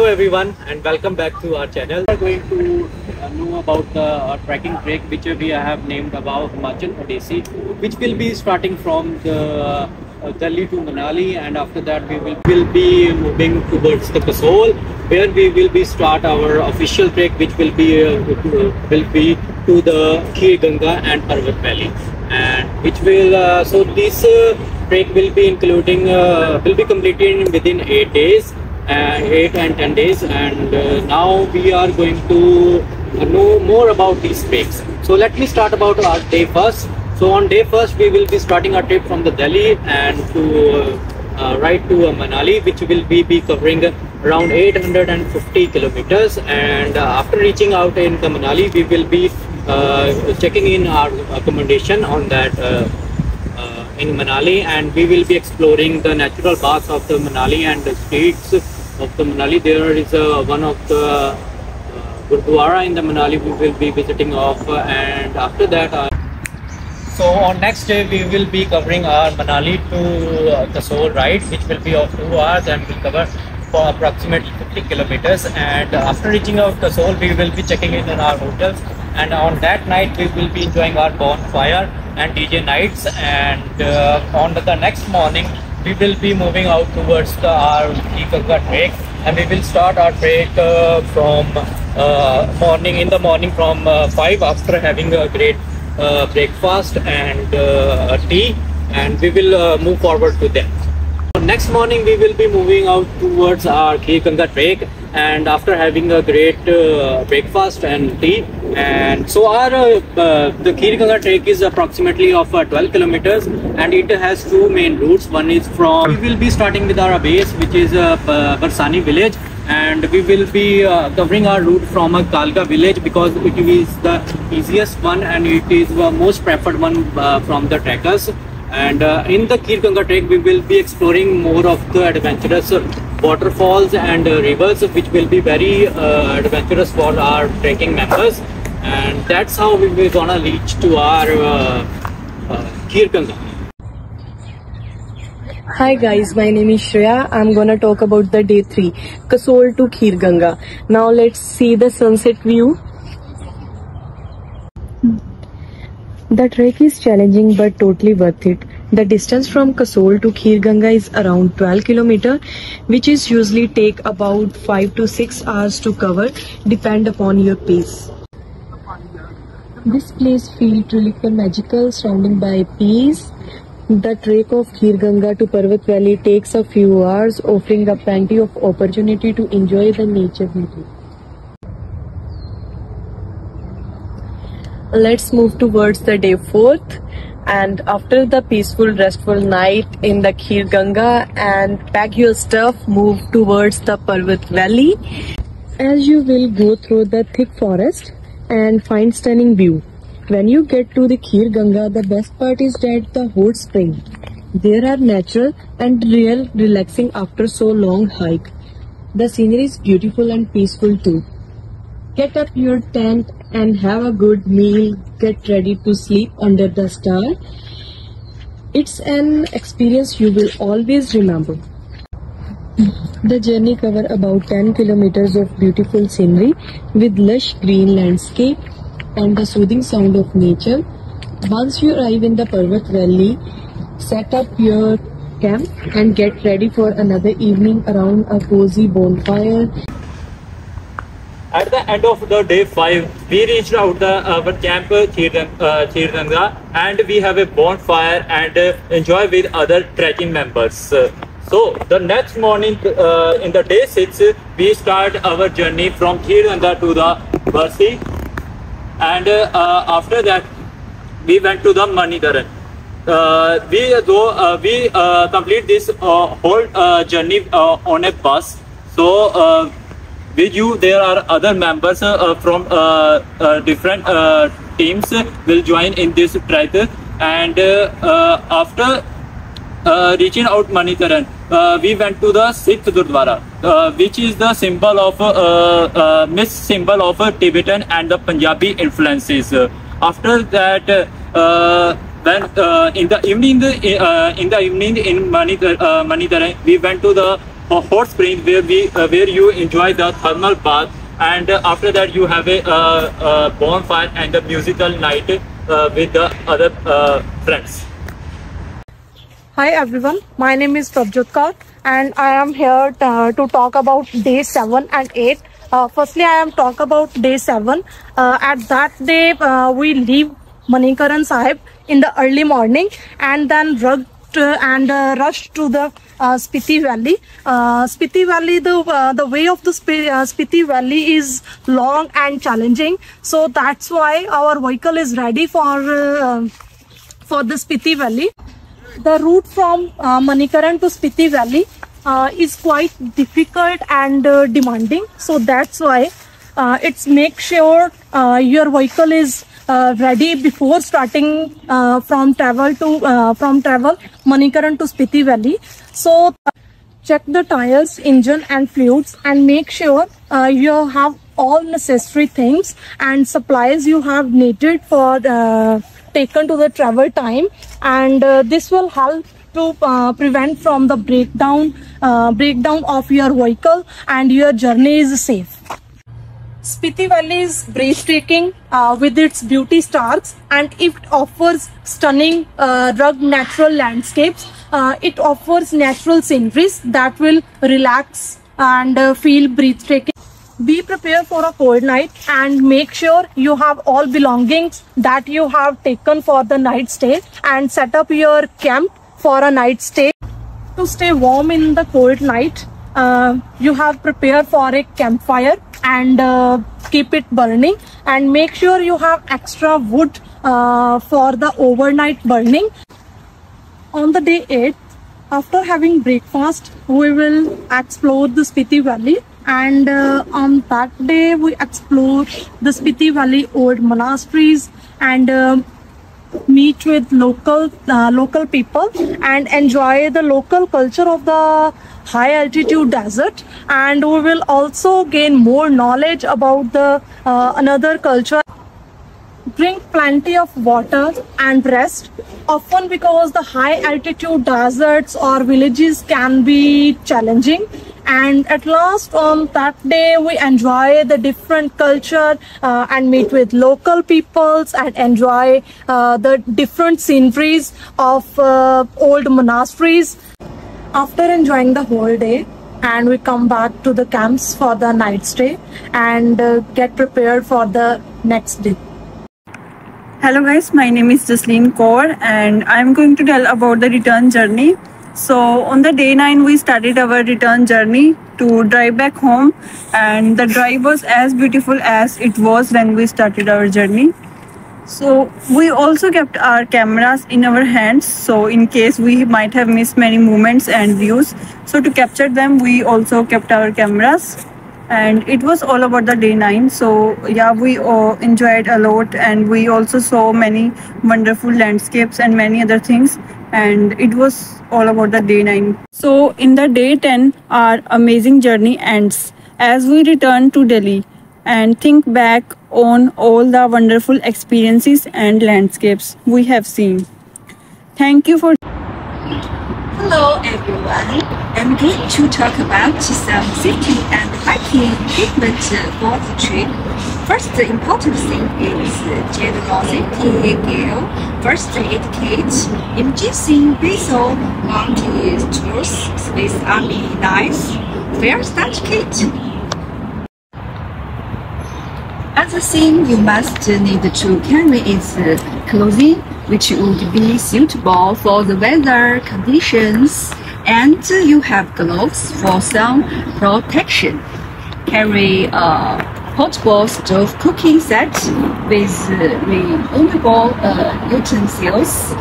everyone and welcome back to our channel. We are going to know about the trekking trek which we have named about Himachal Odyssey, which will be starting from the Delhi to Manali, and after that we will be moving towards the Kasol, where we will be start our official trek, which will be to the Kheer Ganga and Parvat Valley, and which will so this trek will be completed within 8 days. 8 and 10 days, and now we are going to know more about these treks. So let me start about our day first. So on day first we will be starting our trip from the Delhi and to right to Manali, which will be covering around 850 kilometers, and after reaching out in the Manali we will be checking in our accommodation on that in Manali, and we will be exploring the natural baths of the Manali and the streets of the Manali. There is one of the Gurdwara in the Manali we will be visiting off, and after that so on next day we will be covering our Manali to Kasol ride, which will be of 2 hours and will cover for approximately 50 kilometers, and after reaching out Kasol we will be checking in our hotels, and on that night we will be enjoying our bonfire and DJ nights, and on the next morning we will be moving out towards our Kheer Ganga trek, and we will start our trek from morning from 5 after having a great breakfast and tea, and we will move forward to them. Next morning we will be moving out towards our Kheer Ganga trek, and after having a great breakfast and tea, and so our the Kheer Ganga trek is approximately of 12 kilometers, and it has 2 main routes. One is from, we will be starting with our base, which is Barsani village, and we will be covering our route from Kalga village because it is the easiest one and it is the most preferred one from the trekkers. And in the Kheer Ganga trek we will be exploring more of the adventurous waterfalls and rivers, which will be very adventurous for our trekking members, and that's how we will gonna reach to our Kheer Ganga. Hi guys, my name is Shreya. I'm gonna talk about the day 3, Kasol to Kheer Ganga. Now let's see the sunset view. The trek is challenging but totally worth it. The distance from Kasol to Kheer Ganga is around 12 km, which is usually take about 5 to 6 hours to cover, depend upon your pace. This place feels truly magical, surrounded by peace. The trek of Kheer Ganga to Parvat Valley takes a few hours, offering a plenty of opportunity to enjoy the nature beauty. Let's move towards the day 4th, and after the peaceful restful night in the Kheer Ganga and pack your stuff, move towards the Parvat Valley, as you will go through the thick forest and find stunning view. When you get to the Kheer Ganga, the best part is that the hot spring there are natural and real relaxing after so long hike. The scenery is beautiful and peaceful too. Get up your tent and have a good meal. Get ready to sleep under the stars. It's an experience you will always remember. The journey covers about 10 kilometers of beautiful scenery with lush green landscape and the soothing sound of nature. Once you arrive in the Parvat Valley, set up your camp and get ready for another evening around a cozy bonfire. At the end of the day 5, we reached out our camp Kheer Ganga, and we have a bonfire and enjoy with other trekking members. So the next morning in the day 6, we start our journey from Kheer Ganga to the Barsi, and after that we went to the Manidharan. We complete this whole journey on a bus. So with you there are other members from different teams will join in this trek, and after reaching out Manidharan, we went to the Sikh Gurdwara, which is the symbol of Tibetan and the Punjabi influences. After that, when in the evening in Manidharan, we went to the hot spring where you enjoy the thermal bath, and after that you have a bonfire and a musical night with the other friends. Hi everyone, my name is Prabjot Kaur and I am here to talk about day 7 and 8. Firstly, I am talk about day 7. At that day, we leave Manikaran Sahib in the early morning and then rush to the Spiti Valley. Spiti Valley, the way of the Spiti Valley is long and challenging, so that's why our vehicle is ready for the Spiti Valley. The route from Manikaran to Spiti Valley is quite difficult and demanding, so that's why it's make sure your vehicle is ready before starting from travel Manikaran to Spiti Valley. So check the tires, engine and fluids, and make sure you have all necessary things and supplies you have needed for taken to the travel time, and this will help to prevent from the breakdown of your vehicle, and your journey is safe. Spiti Valley is breathtaking with its beauty stars, and it offers stunning rugged natural landscapes. It offers natural sceneries that will relax and feel breathtaking. Be prepared for a cold night and make sure you have all belongings that you have taken for the night stay, and set up your camp for a night stay. To stay warm in the cold night, you have prepared for a campfire and keep it burning, and make sure you have extra wood for the overnight burning. On the day 8, after having breakfast, we will explore the Spiti Valley, and on that day we explore the Spiti Valley old monasteries and meet with local people and enjoy the local culture of the high altitude desert, and we will also gain more knowledge about the another culture. Drink plenty of water and rest, often because the high altitude deserts or villages can be challenging. And at last, on that day, we enjoy the different culture and meet with local peoples and enjoy the different sceneries of old monasteries. After enjoying the whole day, and we come back to the camps for the night stay and get prepared for the next day. Hello guys, my name is Jasleen Kaur and I'm going to tell about the return journey. So on the day 9 we started our return journey to drive back home, and the drive was as beautiful as it was when we started our journey. So we also kept our cameras in our hands, so in case we might have missed many moments and views, so to capture them we also kept our cameras. And it was all about the day 9. So yeah, we enjoyed a lot, and we also saw many wonderful landscapes and many other things, and it was all about the day 9. So in the day 10, our amazing journey ends as we return to Delhi and think back on all the wonderful experiences and landscapes we have seen. Thank you for. Hello everyone, I'm going to talk about some safety and hiking equipment for the trip. First, the important thing is general safety gear, first aid kit, emergency whistle, multi-tools, Swiss Army knives, fire start kit. Other thing you must need to carry is clothing, which would be suitable for the weather conditions, and you have gloves for sun protection. Carry a portable stove cooking set with removable utensils,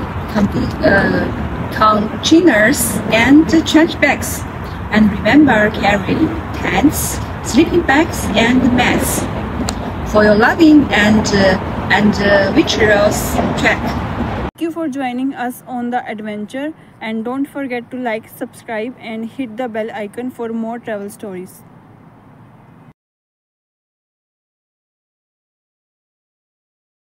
containers, and trash bags. And remember, carry tents, sleeping bags, and mats for your lugging and vigorous trek. Thank you for joining us on the adventure, and don't forget to like, subscribe and hit the bell icon for more travel stories.